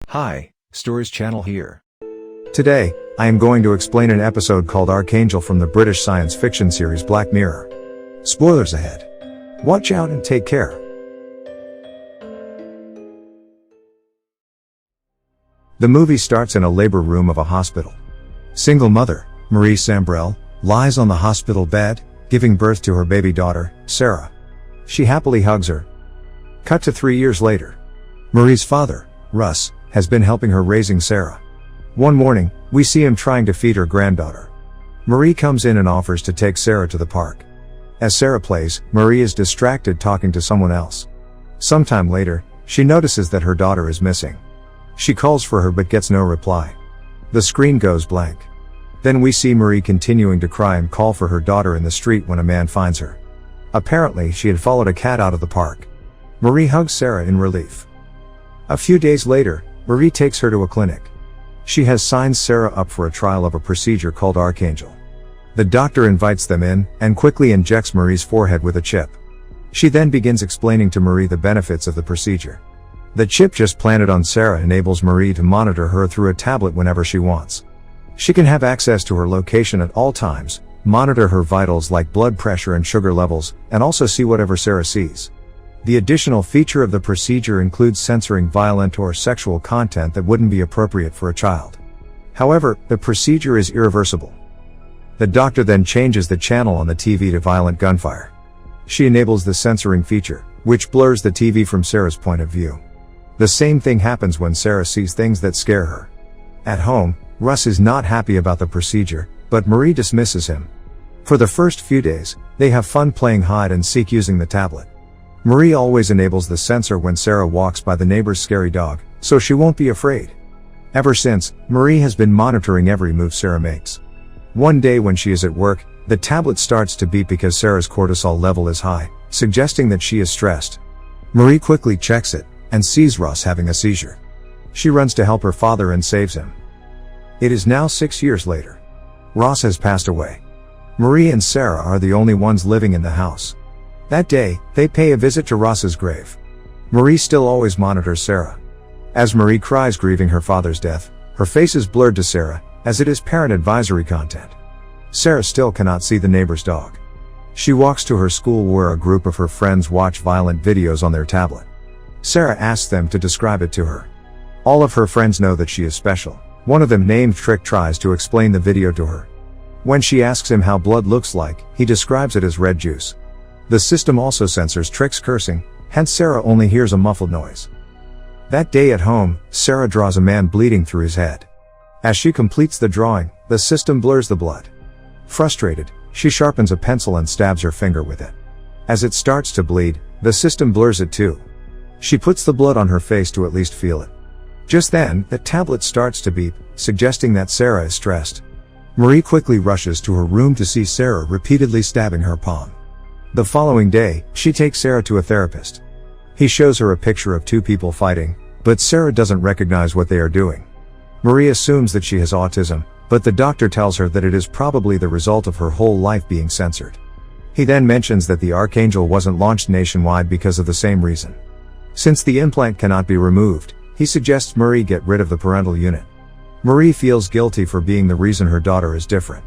Hi, Stories Channel here. Today, I am going to explain an episode called Archangel from the British science fiction series Black Mirror. Spoilers ahead. Watch out and take care. The movie starts in a labor room of a hospital. Single mother, Marie Sambrel, lies on the hospital bed, giving birth to her baby daughter, Sarah. She happily hugs her. Cut to 3 years later. Marie's father, Russ, has been helping her raising Sarah. One morning, we see him trying to feed her granddaughter. Marie comes in and offers to take Sarah to the park. As Sarah plays, Marie is distracted talking to someone else. Sometime later, she notices that her daughter is missing. She calls for her but gets no reply. The screen goes blank. Then we see Marie continuing to cry and call for her daughter in the street when a man finds her. Apparently, she had followed a cat out of the park. Marie hugs Sarah in relief. A few days later, Marie takes her to a clinic. She has signed Sarah up for a trial of a procedure called Archangel. The doctor invites them in, and quickly injects Marie's forehead with a chip. She then begins explaining to Marie the benefits of the procedure. The chip just planted on Sarah enables Marie to monitor her through a tablet whenever she wants. She can have access to her location at all times, monitor her vitals like blood pressure and sugar levels, and also see whatever Sarah sees. The additional feature of the procedure includes censoring violent or sexual content that wouldn't be appropriate for a child. However, the procedure is irreversible. The doctor then changes the channel on the TV to violent gunfire. She enables the censoring feature, which blurs the TV from Sarah's point of view. The same thing happens when Sarah sees things that scare her. At home, Russ is not happy about the procedure, but Marie dismisses him. For the first few days, they have fun playing hide and seek using the tablet. Marie always enables the censor when Sarah walks by the neighbor's scary dog, so she won't be afraid. Ever since, Marie has been monitoring every move Sarah makes. One day when she is at work, the tablet starts to beep because Sarah's cortisol level is high, suggesting that she is stressed. Marie quickly checks it, and sees Ross having a seizure. She runs to help her father and saves him. It is now 6 years later. Ross has passed away. Marie and Sarah are the only ones living in the house. That day, they pay a visit to Ross's grave. Marie still always monitors Sarah. As Marie cries grieving her father's death, her face is blurred to Sarah, as it is parent advisory content. Sarah still cannot see the neighbor's dog. She walks to her school where a group of her friends watch violent videos on their tablet. Sarah asks them to describe it to her. All of her friends know that she is special. One of them, named Trick, tries to explain the video to her. When she asks him how blood looks like, he describes it as red juice. The system also censors Trick's cursing, hence Sarah only hears a muffled noise. That day at home, Sarah draws a man bleeding through his head. As she completes the drawing, the system blurs the blood. Frustrated, she sharpens a pencil and stabs her finger with it. As it starts to bleed, the system blurs it too. She puts the blood on her face to at least feel it. Just then, the tablet starts to beep, suggesting that Sarah is stressed. Marie quickly rushes to her room to see Sarah repeatedly stabbing her palm. The following day, she takes Sarah to a therapist. He shows her a picture of two people fighting, but Sarah doesn't recognize what they are doing. Marie assumes that she has autism, but the doctor tells her that it is probably the result of her whole life being censored. He then mentions that the Archangel wasn't launched nationwide because of the same reason. Since the implant cannot be removed, he suggests Marie get rid of the parental unit. Marie feels guilty for being the reason her daughter is different.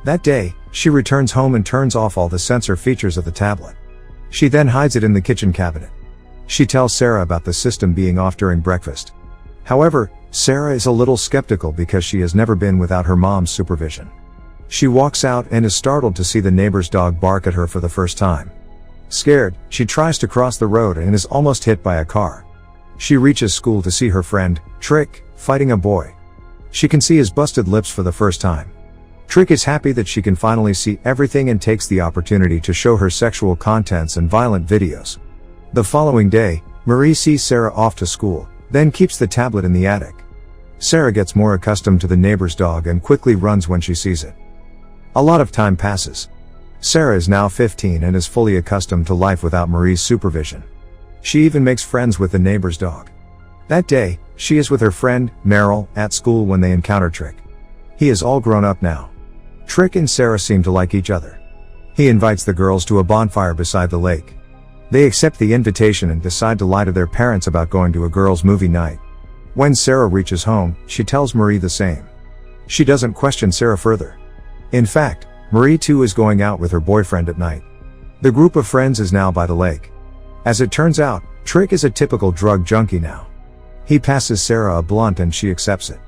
That day, she returns home and turns off all the censor features of the tablet. She then hides it in the kitchen cabinet. She tells Sarah about the system being off during breakfast. However, Sarah is a little skeptical because she has never been without her mom's supervision. She walks out and is startled to see the neighbor's dog bark at her for the first time. Scared, she tries to cross the road and is almost hit by a car. She reaches school to see her friend, Trick, fighting a boy. She can see his busted lips for the first time. Trick is happy that she can finally see everything and takes the opportunity to show her sexual contents and violent videos. The following day, Marie sees Sarah off to school, then keeps the tablet in the attic. Sarah gets more accustomed to the neighbor's dog and quickly runs when she sees it. A lot of time passes. Sarah is now 15 and is fully accustomed to life without Marie's supervision. She even makes friends with the neighbor's dog. That day, she is with her friend, Meryl, at school when they encounter Trick. He is all grown up now. Trick and Sarah seem to like each other. He invites the girls to a bonfire beside the lake. They accept the invitation and decide to lie to their parents about going to a girls' movie night. When Sarah reaches home, she tells Marie the same. She doesn't question Sarah further. In fact, Marie too is going out with her boyfriend at night. The group of friends is now by the lake. As it turns out, Trick is a typical drug junkie now. He passes Sarah a blunt and she accepts it.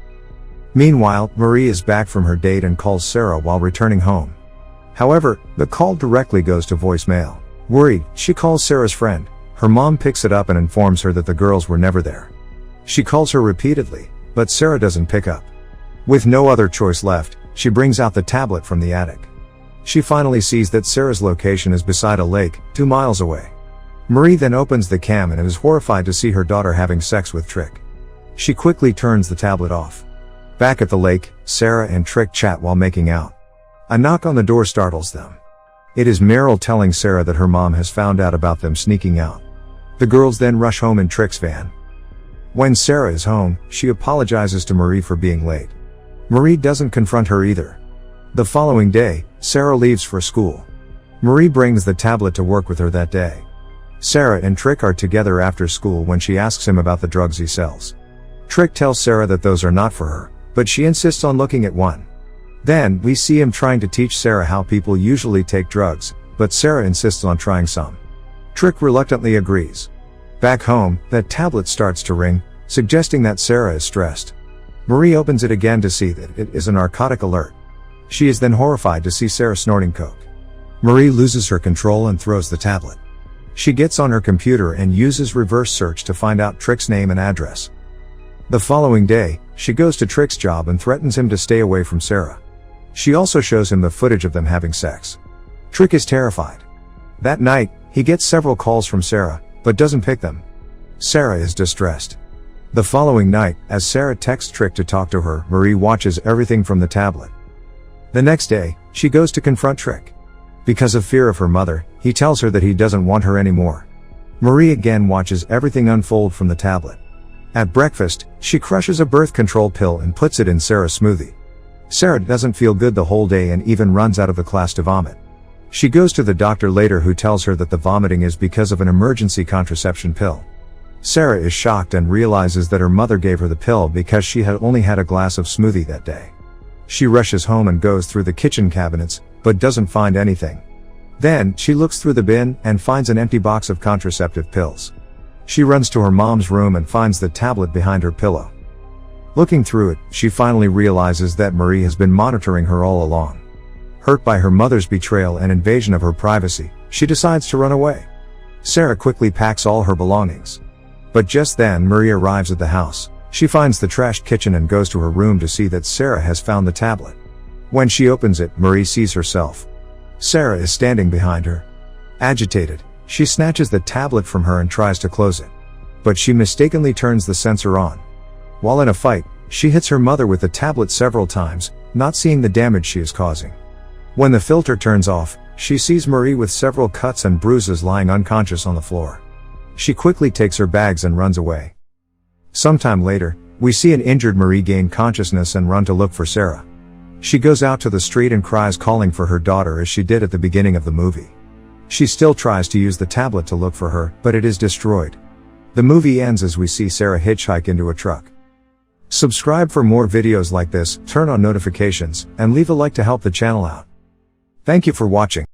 Meanwhile, Marie is back from her date and calls Sarah while returning home. However, the call directly goes to voicemail. Worried, she calls Sarah's friend. Her mom picks it up and informs her that the girls were never there. She calls her repeatedly, but Sarah doesn't pick up. With no other choice left, she brings out the tablet from the attic. She finally sees that Sarah's location is beside a lake, 2 miles away. Marie then opens the cam and is horrified to see her daughter having sex with Trick. She quickly turns the tablet off. Back at the lake, Sarah and Trick chat while making out. A knock on the door startles them. It is Meryl telling Sarah that her mom has found out about them sneaking out. The girls then rush home in Trick's van. When Sarah is home, she apologizes to Marie for being late. Marie doesn't confront her either. The following day, Sarah leaves for school. Marie brings the tablet to work with her that day. Sarah and Trick are together after school when she asks him about the drugs he sells. Trick tells Sarah that those are not for her, but she insists on looking at one. Then, we see him trying to teach Sarah how people usually take drugs, but Sarah insists on trying some. Trick reluctantly agrees. Back home, that tablet starts to ring, suggesting that Sarah is stressed. Marie opens it again to see that it is a narcotic alert. She is then horrified to see Sarah snorting coke. Marie loses her control and throws the tablet. She gets on her computer and uses reverse search to find out Trick's name and address. The following day, she goes to Trick's job and threatens him to stay away from Sarah. She also shows him the footage of them having sex. Trick is terrified. That night, he gets several calls from Sarah, but doesn't pick them. Sarah is distressed. The following night, as Sarah texts Trick to talk to her, Marie watches everything from the tablet. The next day, she goes to confront Trick. Because of fear of her mother, he tells her that he doesn't want her anymore. Marie again watches everything unfold from the tablet. At breakfast, she crushes a birth control pill and puts it in Sarah's smoothie. Sarah doesn't feel good the whole day and even runs out of the class to vomit. She goes to the doctor later, who tells her that the vomiting is because of an emergency contraception pill. Sarah is shocked and realizes that her mother gave her the pill because she had only had a glass of smoothie that day. She rushes home and goes through the kitchen cabinets, but doesn't find anything. Then, she looks through the bin and finds an empty box of contraceptive pills. She runs to her mom's room and finds the tablet behind her pillow. Looking through it, she finally realizes that Marie has been monitoring her all along. Hurt by her mother's betrayal and invasion of her privacy, she decides to run away. Sarah quickly packs all her belongings. But just then, Marie arrives at the house. She finds the trashed kitchen and goes to her room to see that Sarah has found the tablet. When she opens it, Marie sees herself. Sarah is standing behind her. Agitated, she snatches the tablet from her and tries to close it. But she mistakenly turns the sensor on. While in a fight, she hits her mother with the tablet several times, not seeing the damage she is causing. When the filter turns off, she sees Marie with several cuts and bruises lying unconscious on the floor. She quickly takes her bags and runs away. Sometime later, we see an injured Marie gain consciousness and run to look for Sarah. She goes out to the street and cries, calling for her daughter as she did at the beginning of the movie. She still tries to use the tablet to look for her, but it is destroyed. The movie ends as we see Sarah hitchhike into a truck. Subscribe for more videos like this, turn on notifications, and leave a like to help the channel out. Thank you for watching.